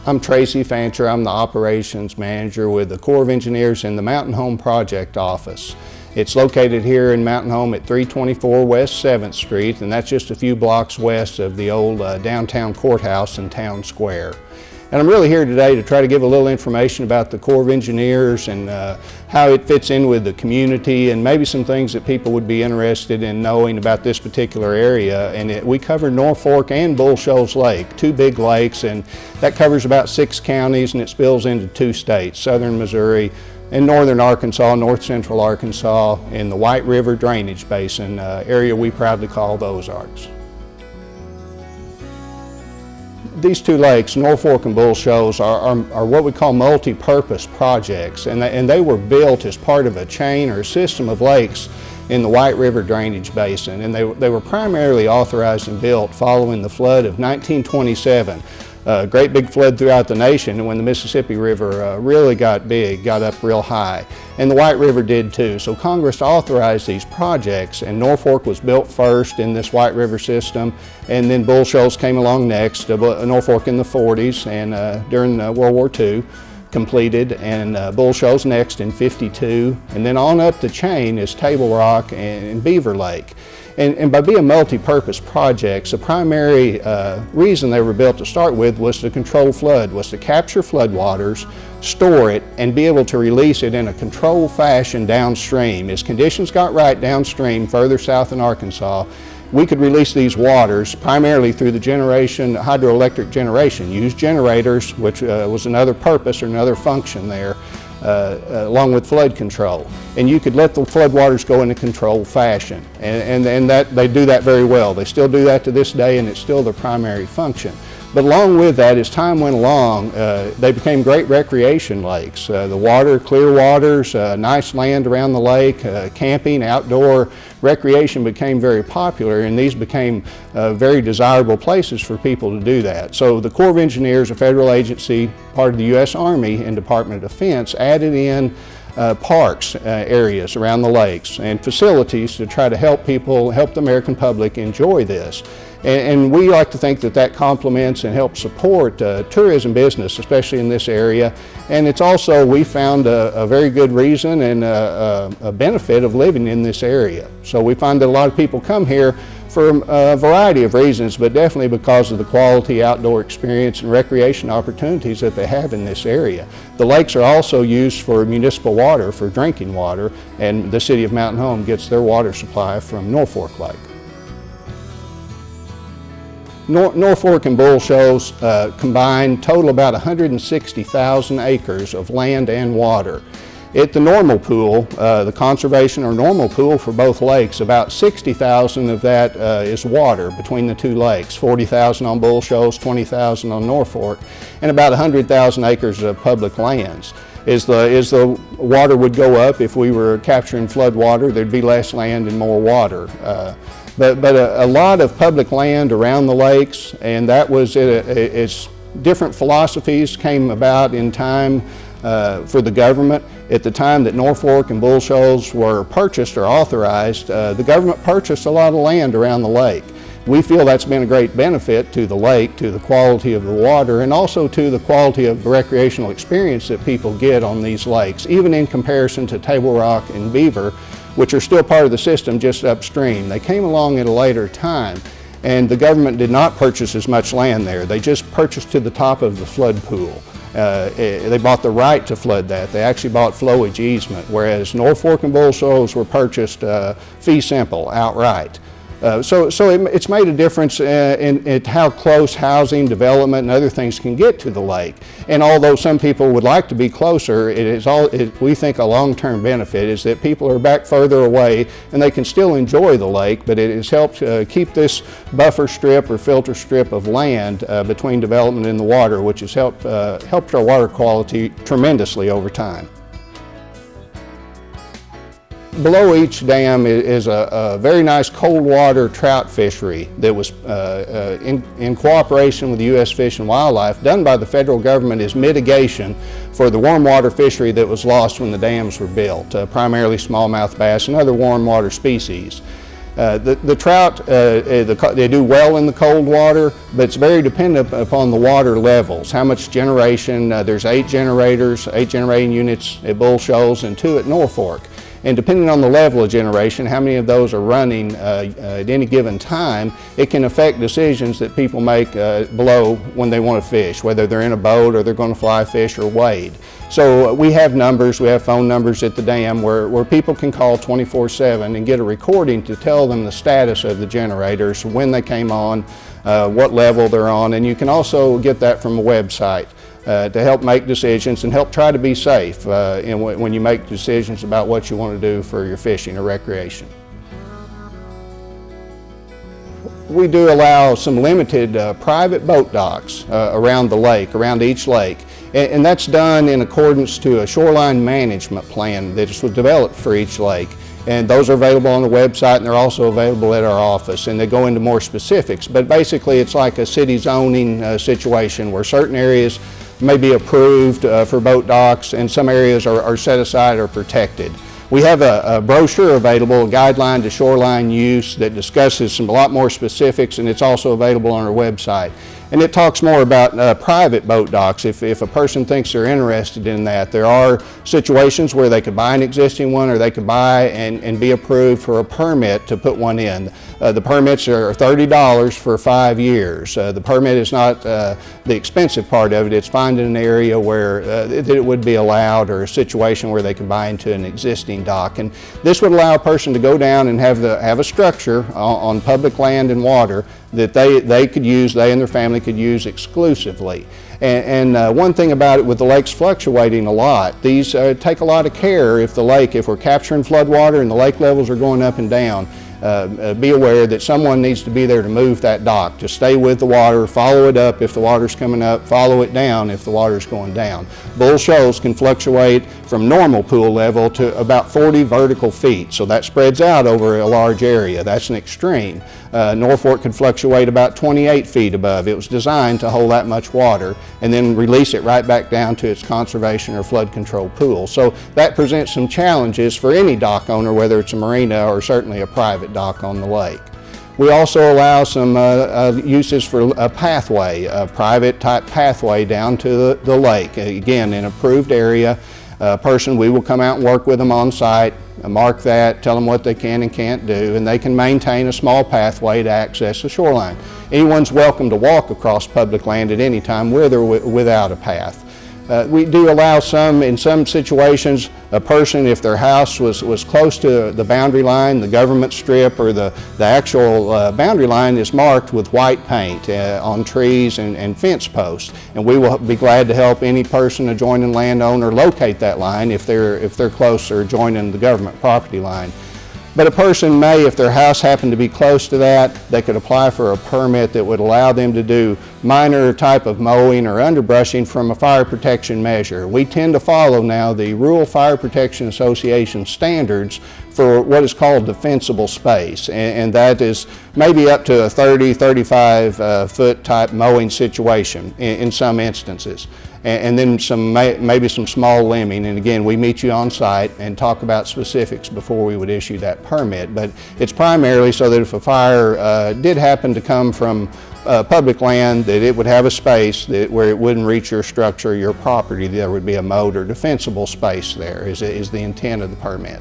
I'm Tracy Fancher. I'm the operations manager with the Corps of Engineers in the Mountain Home Project office. It's located here in Mountain Home at 324 West 7th Street, and that's just a few blocks west of the old downtown courthouse and town square. And I'm really here today to try to give a little information about the Corps of Engineers and how it fits in with the community, and maybe some things that people would be interested in knowing about this particular area. And we cover North Fork and Bull Shoals Lake, two big lakes, and that covers about 6 counties, and it spills into 2 states, southern Missouri and northern Arkansas, north central Arkansas, in the White River Drainage Basin area we proudly call the Ozarks. These 2 lakes, North Fork and Bull Shoals, are what we call multi-purpose projects, and they were built as part of a chain or a system of lakes in the White River Drainage Basin, and they were primarily authorized and built following the flood of 1927. A great big flood throughout the nation, and when the Mississippi River really got big, got up real high. And the White River did too. So Congress authorized these projects, and North Fork was built first in this White River system, and then Bull Shoals came along next, North Fork in the 40s, and during World War II, completed, and Bull Shoals next in 52, and then on up the chain is Table Rock and Beaver Lake. And by being multi-purpose projects, the primary reason they were built to start with was to control flood, was to capture floodwaters, store it, and be able to release it in a controlled fashion downstream. As conditions got right downstream, further south in Arkansas, we could release these waters primarily through the hydroelectric generation, use generators, which was another purpose or another function there, along with flood control. And you could let the floodwaters go in a controlled fashion. And that they do that very well. They still do that to this day, and it's still their primary function. But along with that, as time went along, they became great recreation lakes. The water, clear waters, nice land around the lake, camping, outdoor recreation became very popular, and these became very desirable places for people to do that. So the Corps of Engineers, a federal agency, part of the U.S. Army and Department of Defense, added in parks areas around the lakes and facilities to try to help the American public enjoy this. And we like to think that that complements and helps support tourism business, especially in this area. And it's also, we found a very good reason and a benefit of living in this area. So we find that a lot of people come here for a variety of reasons, but definitely because of the quality outdoor experience and recreation opportunities that they have in this area. The lakes are also used for municipal water, for drinking water, and the city of Mountain Home gets their water supply from North Fork Lake. North Fork and Bull Shoals combined total about 160,000 acres of land and water. At the normal pool, the conservation or normal pool for both lakes, about 60,000 of that is water between the 2 lakes, 40,000 on Bull Shoals, 20,000 on North Fork, and about 100,000 acres of public lands. As the water would go up, if we were capturing flood water, there'd be less land and more water. But a lot of public land around the lakes, and that was it's different philosophies came about in time for the government. At the time that North Fork and Bull Shoals were purchased or authorized, the government purchased a lot of land around the lake. We feel that's been a great benefit to the lake, to the quality of the water, and also to the quality of the recreational experience that people get on these lakes, even in comparison to Table Rock and Beaver, which are still part of the system just upstream. They came along at a later time, and the government did not purchase as much land there. They just purchased to the top of the flood pool. They bought the right to flood that. They actually bought flowage easement, whereas North Fork and Bull Shoals were purchased fee simple, outright. So it's made a difference in how close housing, development, and other things can get to the lake. And although some people would like to be closer, we think a long-term benefit is that people are back further away and they can still enjoy the lake, but it has helped keep this buffer strip or filter strip of land between development and the water, which has helped our water quality tremendously over time. Below each dam is a very nice cold water trout fishery that was in cooperation with the U.S. Fish and Wildlife, done by the federal government as mitigation for the warm water fishery that was lost when the dams were built, primarily smallmouth bass and other warm water species. The trout, they do well in the cold water, but it's very dependent upon the water levels. How much generation, there's 8 generators, 8 generating units at Bull Shoals and 2 at Norfolk. And depending on the level of generation, how many of those are running at any given time, it can affect decisions that people make below when they want to fish, whether they're in a boat or they're going to fly fish or wade. So we have numbers, we have phone numbers at the dam where people can call 24/7 and get a recording to tell them the status of the generators, when they came on, what level they're on, and you can also get that from a website. To help make decisions and help try to be safe when you make decisions about what you want to do for your fishing or recreation. We do allow some limited private boat docks around the lake, around each lake, and that's done in accordance to a shoreline management plan that was developed for each lake. And those are available on the website, and they're also available at our office, and they go into more specifics. But basically it's like a city zoning situation where certain areas may be approved for boat docks and some areas are set aside or protected. We have a brochure available, a guideline to shoreline use that discusses a lot more specifics, and it's also available on our website. And it talks more about private boat docks if a person thinks they're interested in that. There are situations where they could buy an existing one, or they could buy and be approved for a permit to put one in. The permits are $30 for 5 years. The permit is not the expensive part of it. It's finding an area where it would be allowed, or a situation where they could buy into an existing dock. And this would allow a person to go down and have a structure on public land and water that they could use, they and their family could use exclusively. And one thing about it, with the lakes fluctuating a lot, these take a lot of care if we're capturing flood water and the lake levels are going up and down. Be aware that someone needs to be there to move that dock, to stay with the water, follow it up if the water's coming up, follow it down if the water's going down. Bull Shoals can fluctuate from normal pool level to about 40 vertical feet, so that spreads out over a large area. That's an extreme. Norfolk could fluctuate about 28 feet above. It was designed to hold that much water and then release it right back down to its conservation or flood control pool. So that presents some challenges for any dock owner, whether it's a marina or certainly a private dock on the lake. We also allow some uses for a pathway, a private type pathway down to the lake. Again, in an approved area, we will come out and work with them on site, mark that, tell them what they can and can't do, and they can maintain a small pathway to access the shoreline. Anyone's welcome to walk across public land at any time, with or without a path. We do allow in some situations, a person, if their house was close to the boundary line, the government strip, or the actual boundary line is marked with white paint on trees and fence posts. And we will be glad to help any person, adjoining landowner, locate that line if they're close or adjoining the government property line. But a person may, if their house happened to be close to that, they could apply for a permit that would allow them to do minor type of mowing or underbrushing from a fire protection measure. We tend to follow now the Rural Fire Protection Association standards for what is called defensible space, and that is maybe up to a 30-35 foot type mowing situation in some instances. And then maybe some small limbing, and again, we meet you on site and talk about specifics before we would issue that permit. But it's primarily so that if a fire did happen to come from public land, that it would have a space where it wouldn't reach your structure, your property. There would be a mowed or defensible space there, is the intent of the permit.